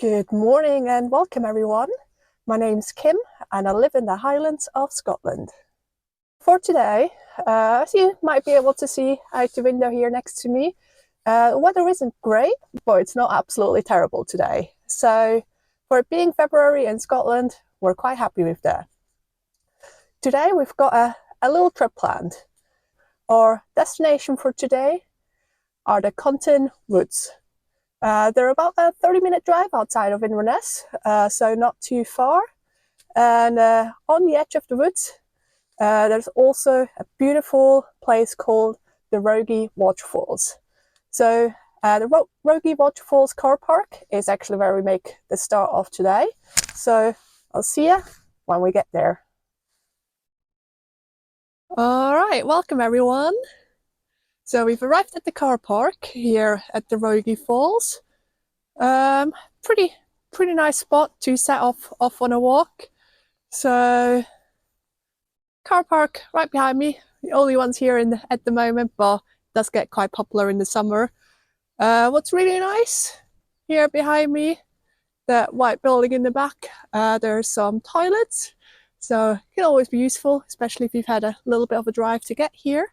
Good morning and welcome everyone. My name's Kim and I live in the Highlands of Scotland. For today, as you might be able to see out the window here next to me, the weather isn't great, but it's not absolutely terrible today. So for it being February in Scotland, we're quite happy with that. Today we've got a little trip planned. Our destination for today are the Contin Woods. They're about a 30-minute drive outside of Inverness, so not too far. And on the edge of the woods, there's also a beautiful place called the Rogie Falls. So the Rogie Falls car park is actually where we make the start of today. So I'll see you when we get there. All right, welcome everyone. So we've arrived at the car park here at the Rogie Falls. Pretty nice spot to set off on a walk. So car park right behind me, the only ones here at the moment, but it does get quite popular in the summer. What's really nice here behind me, that white building in the back, there's some toilets, so it can always be useful, especially if you've had a little bit of a drive to get here.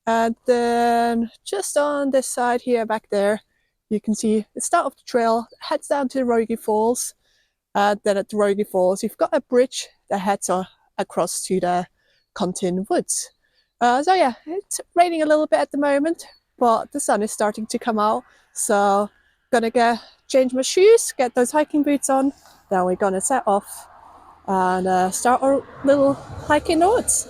And then just on this side here back there, you can see the start of the trail heads down to the Rogie Falls. Then at the Rogie Falls, you've got a bridge that heads across to the Contin Woods. So yeah, it's raining a little bit at the moment, but the sun is starting to come out. So gonna change my shoes, get those hiking boots on. Then we're gonna set off and start our little hike in the woods.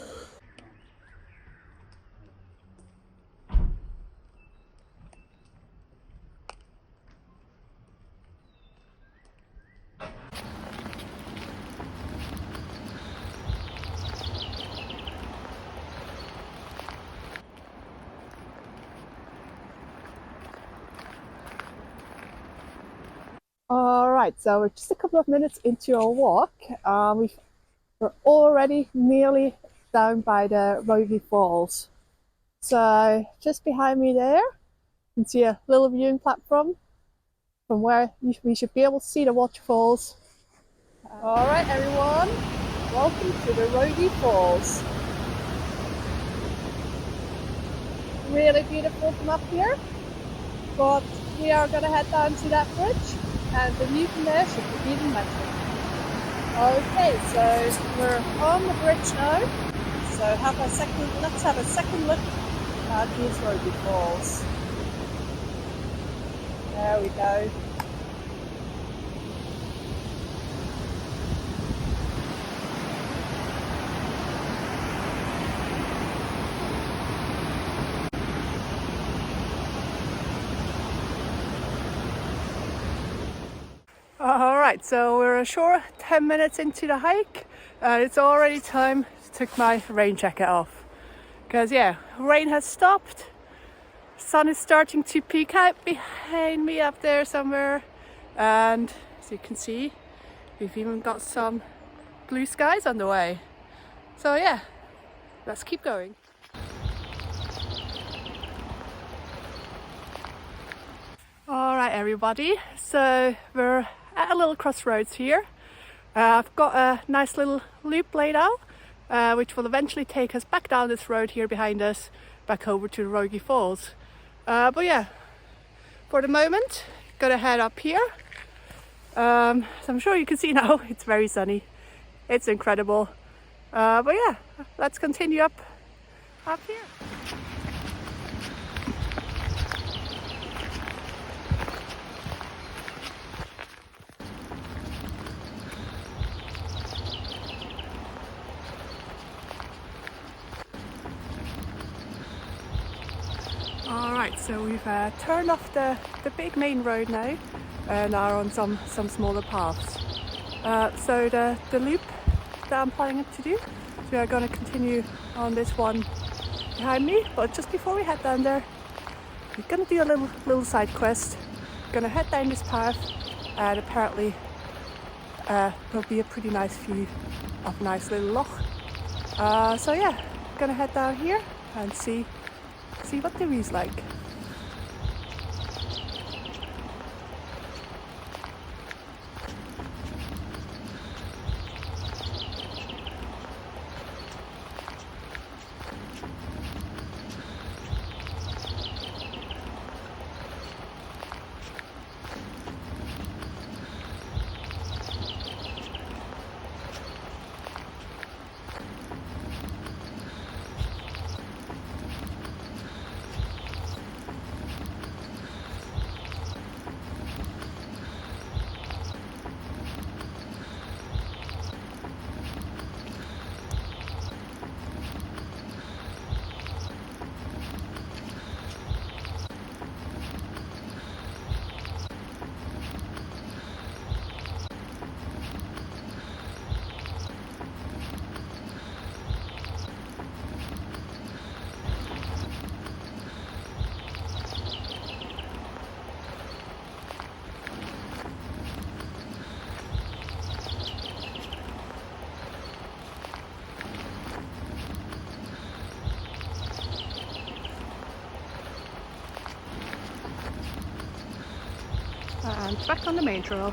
All right, so we're just a couple of minutes into our walk. We're already nearly down by the Rogie Falls. So just behind me there, you can see a little viewing platform from where we should be able to see the waterfalls. All right, everyone, welcome to the Rogie Falls. Really beautiful from up here, but we are going to head down to that bridge, and the view from there should be even better. Okay, so we're on the bridge now. So let's have a second look at these Rogie Falls. There we go. Alright, so we're ashore 10 minutes into the hike and it's already time to take my rain jacket off. Because yeah, rain has stopped, sun is starting to peek out behind me up there somewhere, and as you can see, we've even got some blue skies on the way. So yeah, let's keep going. Alright everybody, so we're at a little crossroads here. I've got a nice little loop laid out, which will eventually take us back down this road here behind us, back over to the Rogie Falls. But yeah, for the moment, gonna head up here. So I'm sure you can see now, it's very sunny. It's incredible. But yeah, let's continue up here. Alright, so we've turned off the big main road now and are on some smaller paths. So the loop that I'm planning to do, so we are going to continue on this one behind me, but just before we head down there, we're going to do a little side quest. We're going to head down this path, and apparently there'll be a pretty nice view of a nice little loch. So yeah, going to head down here and see what the view's like. and back on the main trail.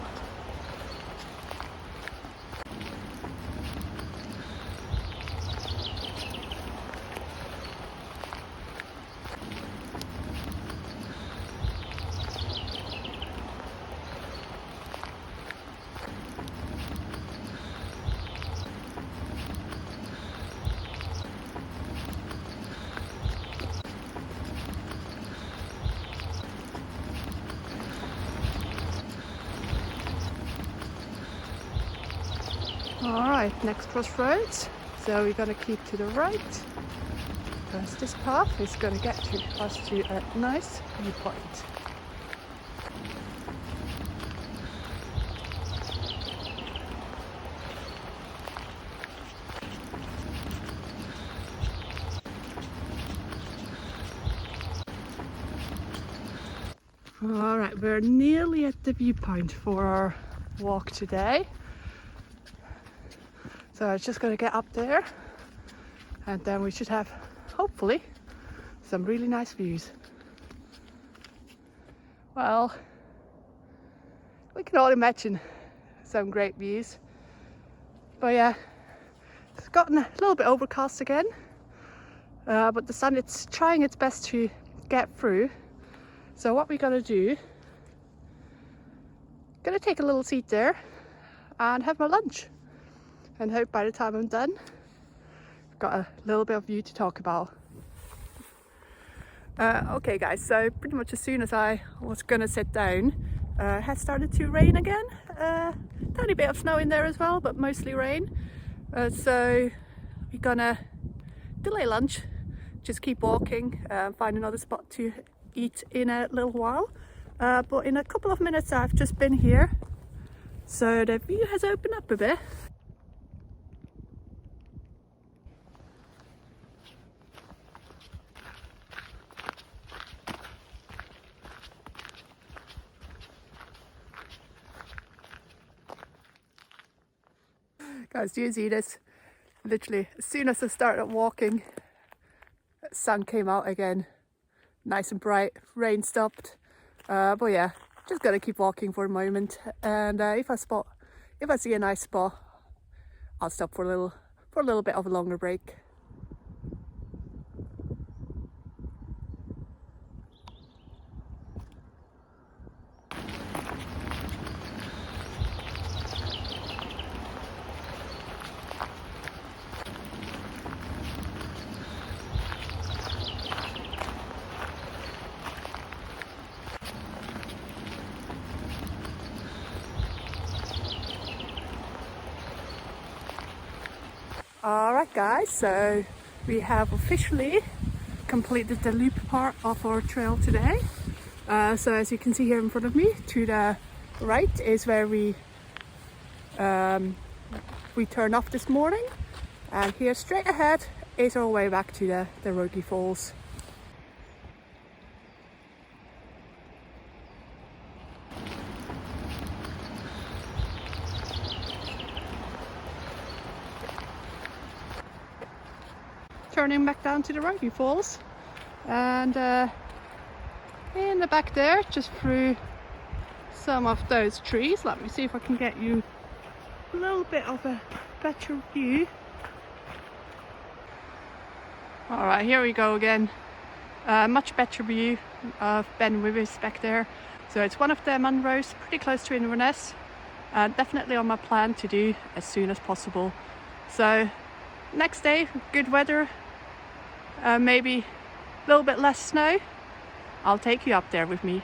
Alright, next crossroads. So we're gonna keep to the right, because this path is gonna get us to a nice viewpoint. Alright, we're nearly at the viewpoint for our walk today. So I'm just going to get up there and then we should have, hopefully, some really nice views. Well, we can all imagine some great views. But yeah, it's gotten a little bit overcast again. But the sun, it's trying its best to get through. So what we're going to do, going to take a little seat there and have my lunch. And hope by the time I'm done, I've got a little bit of view to talk about. Okay guys, so pretty much as soon as I was gonna sit down, it has started to rain again. Tiny bit of snow in there as well, but mostly rain. So we're gonna delay lunch, just keep walking, find another spot to eat in a little while. But in a couple of minutes I've just been here, so the view has opened up a bit. Guys, do you see this? Literally, as soon as I started walking, the sun came out again, nice and bright, rain stopped. But yeah, just gotta keep walking for a moment, and if I see a nice spot, I'll stop for a little bit of a longer break. Alright guys, so we have officially completed the loop part of our trail today. So as you can see here in front of me, to the right is where we turned off this morning, and here straight ahead is our way back to the Rogie Falls. Turning back down to the Rogie Falls, and in the back there, just through some of those trees, let me see if I can get you a little bit of a better view. Alright, here we go again. Much better view of Ben Wyvis back there. So it's one of the Munros, pretty close to Inverness. Definitely on my plan to do as soon as possible. So next day, good weather, maybe a little bit less snow. I'll take you up there with me.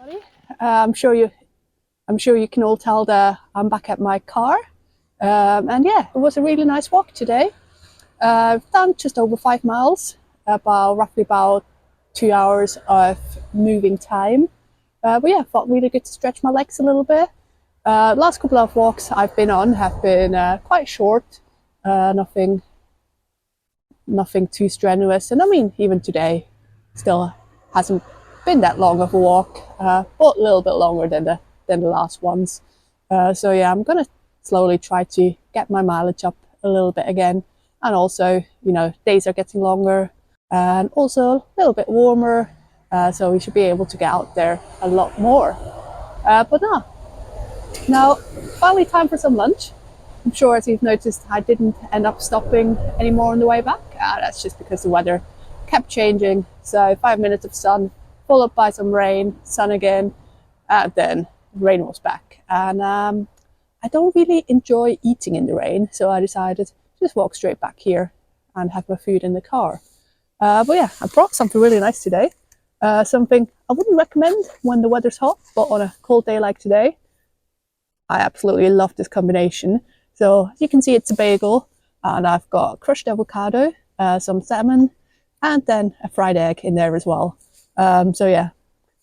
everybody. I'm sure you can all tell that I'm back at my car. And yeah, it was a really nice walk today. I've done just over 5 miles, roughly about 2 hours of moving time. But yeah, felt really good to stretch my legs a little bit. Last couple of walks I've been on have been quite short, nothing too strenuous. And I mean, even today, still hasn't been that long of a walk, but a little bit longer than the last ones. So yeah, I'm gonna slowly try to get my mileage up a little bit again. And also, you know, days are getting longer and also a little bit warmer, so we should be able to get out there a lot more. But now finally time for some lunch. I'm sure, as you've noticed, I didn't end up stopping anymore on the way back. That's just because the weather kept changing. So 5 minutes of sun, followed by some rain, sun again, and then rain was back. And I don't really enjoy eating in the rain, so I decided to just walk straight back here and have my food in the car. But yeah, I brought something really nice today. Something I wouldn't recommend when the weather's hot, but on a cold day like today, I absolutely love this combination. So you can see it's a bagel, and I've got crushed avocado, some salmon, and then a fried egg in there as well. So yeah,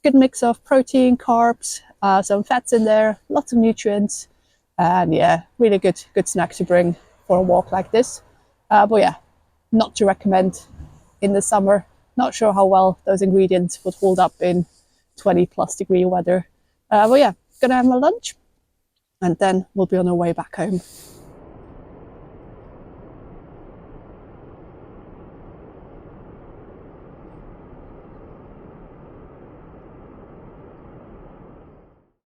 good mix of protein, carbs, some fats in there, lots of nutrients, and yeah, really good snack to bring for a walk like this. But yeah, not to recommend in the summer. Not sure how well those ingredients would hold up in 20+ degree weather. But yeah, gonna have my lunch, and then we'll be on our way back home.